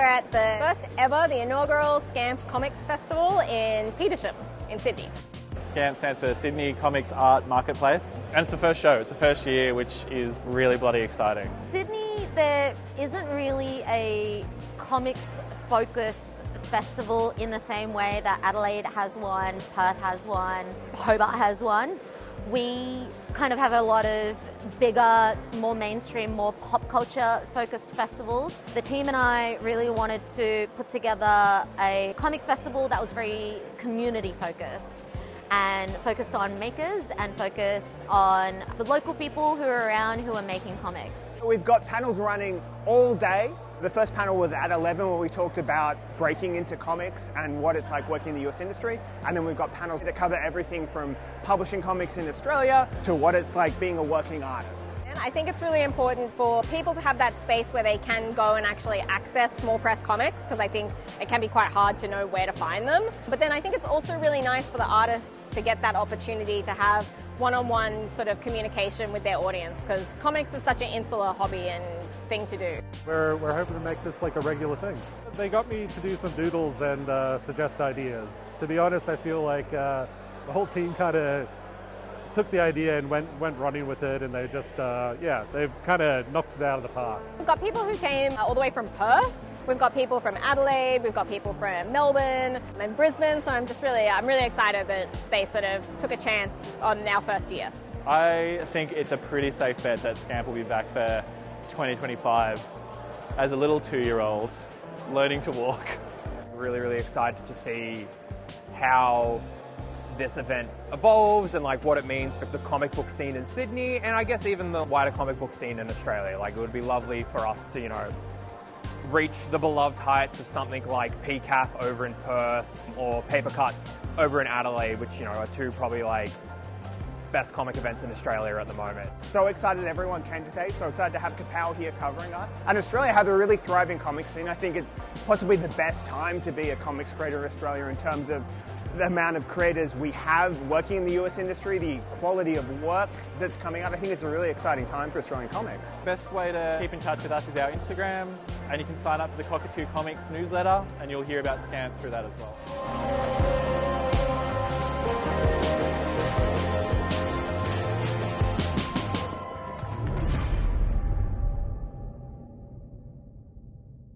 at the first ever, the inaugural Scamp Comics Festival in Petersham in Sydney. Scamp stands for Sydney Comics Art Marketplace, and it's the first show, it's the first year, which is really bloody exciting. Sydney, there isn't really a comics-focused festival in the same way that Adelaide has one, Perth has one, Hobart has one. We kind of have a lot of bigger, more mainstream, more pop culture focused festivals. The team and I really wanted to put together a comics festival that was very community focused and focused on makers and focused on the local people who are around who are making comics. We've got panels running all day. The first panel was at 11 where we talked about breaking into comics and what it's like working in the US industry. And then we've got panels that cover everything from publishing comics in Australia to what it's like being a working artist. And I think it's really important for people to have that space where they can go and actually access small press comics, because I think it can be quite hard to know where to find them. But then I think it's also really nice for the artists to get that opportunity to have one-on-one sort of communication with their audience, because comics is such an insular hobby and thing to do. We're hoping to make this like a regular thing. They got me to do some doodles and suggest ideas. To be honest, I feel like the whole team kind of took the idea and went running with it, and they just, they've kind of knocked it out of the park. We've got people who came all the way from Perth. We've got people from Adelaide, we've got people from Melbourne and Brisbane, so I'm really excited that they sort of took a chance on our first year. I think it's a pretty safe bet that Scamp will be back for 2025 as a little 2-year-old learning to walk. Really, really excited to see how this event evolves and like what it means for the comic book scene in Sydney, and I guess even the wider comic book scene in Australia. Like, it would be lovely for us to, reach the beloved heights of something like PCAF over in Perth or Paper Cuts over in Adelaide, which, are two probably like best comic events in Australia at the moment. So excited everyone came today, so excited to have Kapow here covering us. And Australia has a really thriving comic scene. I think it's possibly the best time to be a comics creator in Australia in terms of the amount of creators we have working in the US industry, the quality of work that's coming out. I think it's a really exciting time for Australian comics. Best way to keep in touch with us is our Instagram, and you can sign up for the Cockatoo Comics newsletter, and you'll hear about Scamp through that as well.